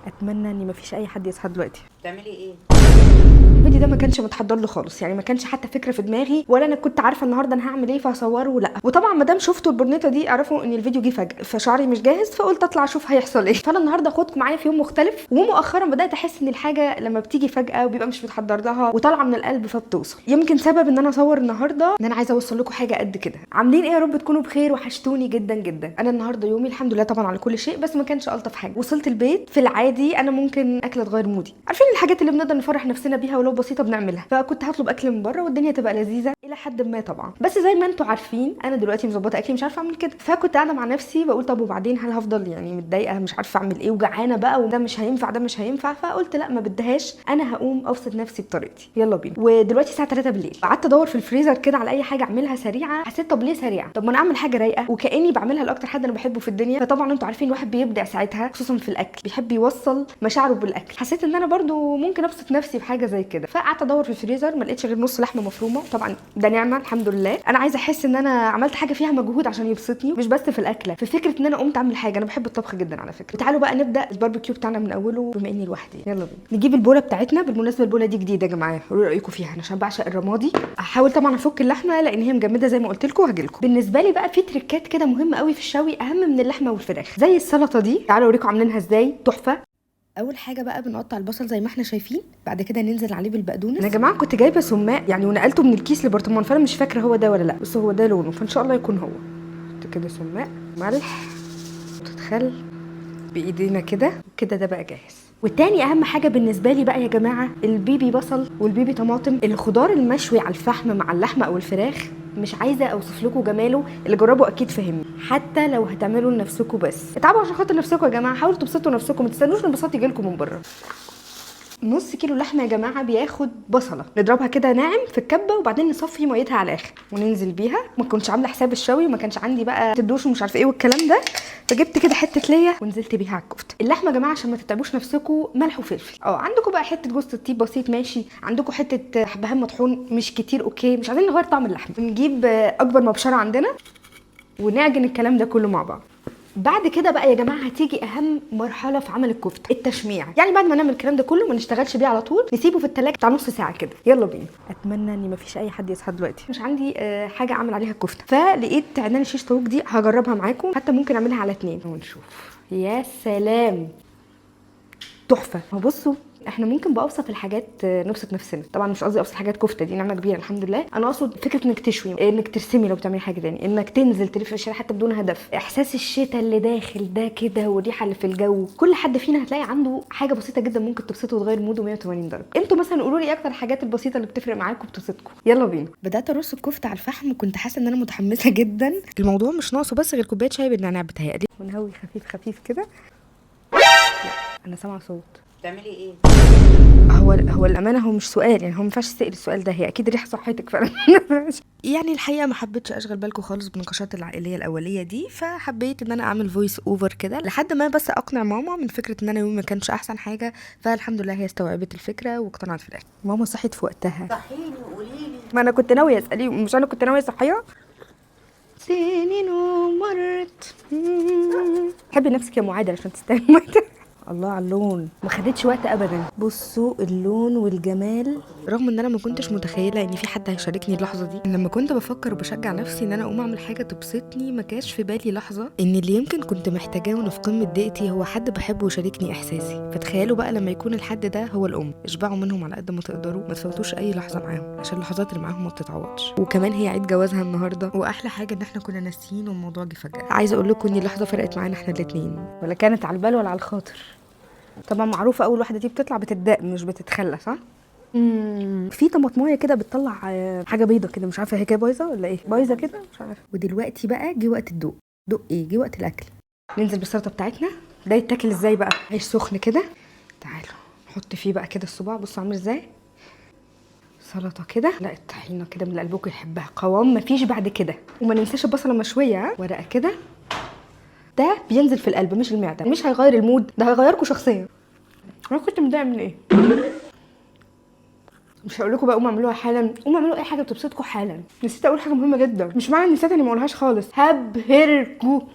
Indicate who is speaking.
Speaker 1: اتمنى ان مفيش اي حد يصحى دلوقتي.
Speaker 2: بتعملي ايه؟
Speaker 1: الفيديو ده ما كانش متحضر له خالص، يعني ما كانش حتى فكره في دماغي، ولا انا كنت عارفه النهارده انا هعمل ايه فهصوره. لا، وطبعا ما دام شفتوا البرنيطه دي اعرفوا ان الفيديو جه فجاه، فشعري مش جاهز، فقلت اطلع اشوف هيحصل ايه. فانا النهارده اخدكم معايا في يوم مختلف، ومؤخرا بدات احس ان الحاجه لما بتيجي فجاه وبيبقى مش متحضر لها وطالعه من القلب فبتوصل. يمكن سبب ان انا اصور النهارده ان انا عايزه اوصل لكم حاجه قد كده. عاملين ايه يا رب تكونوا بخير، وحشتوني جدا جدا. انا النهارده يومي الحمد لله طبعا على كل شيء، بس ما كانش الطف حاجه. وصلت البيت في العادي انا ممكن اكله تغير مودي، عارفين الحاجات اللي بنقدر نفرح نفسنا بيها ولو بسيطه بنعملها. فكنت هطلب اكل من بره والدنيا تبقى لذيذه الى حد ما طبعا، بس زي ما انتم عارفين انا دلوقتي مظبطه اكلي مش عارفه اعمل كده. فكنت قاعده مع نفسي بقول طب وبعدين، هل هفضل يعني متضايقه مش عارفه اعمل ايه وجعانه بقى وده مش هينفع ده مش هينفع؟ فقلت لا ما بدهاش، انا هقوم ابسط نفسي بطريقتي، يلا بينا. ودلوقتي الساعه 3 بالليل، قعدت ادور في الفريزر كده على اي حاجه اعملها سريعه. حسيت طب ليه سريعه؟ طب ما انا اعمل حاجه رايقه وكاني بعملها لاكتر حد انا بحبه في الدنيا. فطبعا انتوا عارفين الواحد بيبدع ساعتها خصوصا في الاكل، بيحب يوصل مشاعره بالاكل. حسيت ان انا برضو ممكن ابسط نفسي بحاجه زي كده، فقعدت ادور في الفريزر ما لقيتش غير نص لحمه مفرومه. طبعا ده نعمه الحمد لله. انا عايزه احس ان انا عملت حاجه فيها مجهود عشان يبسطني، مش بس في الاكله، في فكره ان انا قمت اعمل حاجه. انا بحب الطبخ جدا على فكره. تعالوا بقى نبدا الباربيكيو بتاعنا من اوله بما اني لوحدي. يلا بينا نجيب البوله بتاعتنا. بالمناسبه البوله دي جديده يا جماعه، قولوا رايكم فيها، انا عشان بعشق الرمادي. هحاول طبعا افك اللحمه لان هي مجمده زي ما قلت لكم. هاجي لكم. بالنسبه لي بقى في تريكات كده مهمه قوي في الشوي، اهم من اللحمه والفراخ، زي السلطه دي. تعالوا اوريكم عاملينها ازاي، تحفه. اول حاجه بقى بنقطع البصل زي ما احنا شايفين، بعد كده ننزل عليه بالبقدونس. انا يا جماعه كنت جايبه سماق يعني ونقلته من الكيس لبرطمان، فانا مش فاكره هو ده ولا لا، بس هو ده لونه، فان شاء الله يكون هو. حط كده سماق، ملح، خل بايدينا كده كده، ده بقى جاهز. والتاني اهم حاجه بالنسبه لي بقى يا جماعه البيبي بصل والبيبي طماطم. الخضار المشوي على الفحم مع اللحمه او الفراخ مش عايزه اوصف لكم جماله، اللي جربوا اكيد فهمني. حتى لو هتعملوا لنفسكم بس اتعبوا عشان خاطر نفسكم يا جماعه، حاولوا تبسطوا نفسكم، ما تستنوش الانبساط يجي لكم من بره. نص كيلو لحمه يا جماعه بياخد بصله، نضربها كده ناعم في الكبه وبعدين نصفي ميتها على الاخر وننزل بيها. ما كنتش عامله حساب الشوي وما كانش عندي بقى تدوش ومش عارفه ايه والكلام ده، فجبت كده حته ليا ونزلت بيها على الكفته. اللحمه يا جماعه عشان ما تتعبوش نفسكم ملح وفلفل. عندكم بقى حته جوز الطيب بسيط ماشي، عندكم حته حبهان مطحون مش كتير اوكي، مش عايزين نغير طعم اللحمه. نجيب اكبر مبشره عندنا ونعجن الكلام ده كله مع بعض. بعد كده بقى يا جماعه هتيجي اهم مرحله في عمل الكفته، التشميع. يعني بعد ما نعمل الكلام ده كله ما نشتغلش بيه على طول، نسيبه في التلاجة بتاع نص ساعه كده. يلا بينا. اتمنى ان مفيش اي حد يصحى دلوقتي، مش عندي حاجه اعمل عليها الكفته، فلقيت عيدان الشيش طاووق دي هجربها معاكم، حتى ممكن اعملها على 2 ونشوف. يا سلام تحفه. ما بصوا احنا ممكن بابسط الحاجات نبسط نفسنا. طبعا مش قصدي ابسط حاجات كفته دي نعمه كبيره الحمد لله، انا اقصد فكره انك تشوي، انك ترسمي لو بتعملي حاجه تاني، انك تنزل تلف في الشارع حتى بدون هدف، احساس الشتاء اللي داخل ده كده والريحه اللي في الجو. كل حد فينا هتلاقي عنده حاجه بسيطه جدا ممكن تبسطه وتغير موده 180 درجه. انتوا مثلا قولوا لي ايه اكتر الحاجات البسيطه اللي بتفرق معاكم وبتبسطكم. يلا بينا. بدات ارص الكفته على الفحم وكنت حاسه ان انا متحمسه جدا. الموضوع مش ناقصه بس غير كوبايه شاي بالنعناع بتهيألي، ونهوي خفيف خفيف كده. لا انا سامعه صوت.
Speaker 2: بتعملي ايه؟
Speaker 1: هو الامانه هو مش سؤال، يعني هو ما ينفعش تسال السؤال ده، هي اكيد ريحه صحتك فعلا. يعني الحقيقه ما حبيتش اشغل بالكم خالص بالنقاشات العائليه الاوليه دي، فحبيت ان انا اعمل فويس اوفر كده لحد ما بس اقنع ماما من فكره ان انا يومي ما كانش احسن حاجه. فالحمد لله هي استوعبت الفكره واقتنعت في الاخر. ماما صحت في وقتها.
Speaker 2: صحيني وقولي لي.
Speaker 1: ما انا كنت ناويه اساليه، مش انا كنت ناويه اصحيها. سنين ومرت. حبي نفسك يا معادة عشان تستاهلي. الله على اللون، ما خدتش وقت ابدا. بصوا اللون والجمال. رغم ان انا ما كنتش متخيله ان في حد هيشاركني اللحظه دي، لما كنت بفكر وبشجع نفسي ان انا اقوم اعمل حاجه تبسطني ما كاش في بالي لحظه ان اللي يمكن كنت محتاجاه وانا في قمه ضيقتي هو حد بحبه ويشاركني احساسي. فتخيلوا بقى لما يكون الحد ده هو الام، اشبعوا منهم على قد ما تقدروا، ما تفوتوش اي لحظه معاهم عشان اللحظات اللي معاهم ما بتتعوضش. وكمان هي عيد جوازها النهارده، واحلى حاجه ان احنا كنا ناسيين والموضوع جه فجاه. عايزه اقول لكم ان اللحظه فرقت معانا احنا الاثنين، ولا كانت على البال ولا على الخاطر. طبعا معروفه اول واحده دي بتطلع بتدق مش بتتخلى، صح؟ في طماطمايه كده بتطلع حاجه بيضه كده، مش عارفه هي كده بايظه ولا ايه، بايظه كده مش عارفه. ودلوقتي بقى جه وقت الدوق. دوق ايه؟ جه وقت الاكل. ننزل بالسلطه بتاعتنا. ده يتاكل ازاي بقى؟ عيش سخن كده، تعالوا نحط فيه بقى كده الصباع، بصوا عامل ازاي. سلطه كده، لا الطحينه كده من اللي قلبكم يحبها، قوام مفيش بعد كده. وما ننساش البصله مشويه، ورقه كده. ده بينزل في القلب مش المعده، مش هيغير المود، ده هيغيركم شخصيا. انا كنت متضايقه من ايه؟ مش هقول لكم بقى قوموا اعملوها حالا، قوموا اعملوا اي حاجه بتبسطكم حالا. نسيت اقول حاجه مهمه جدا، مش معنى نسيت اني ما اقولهاش خالص، هبهركم.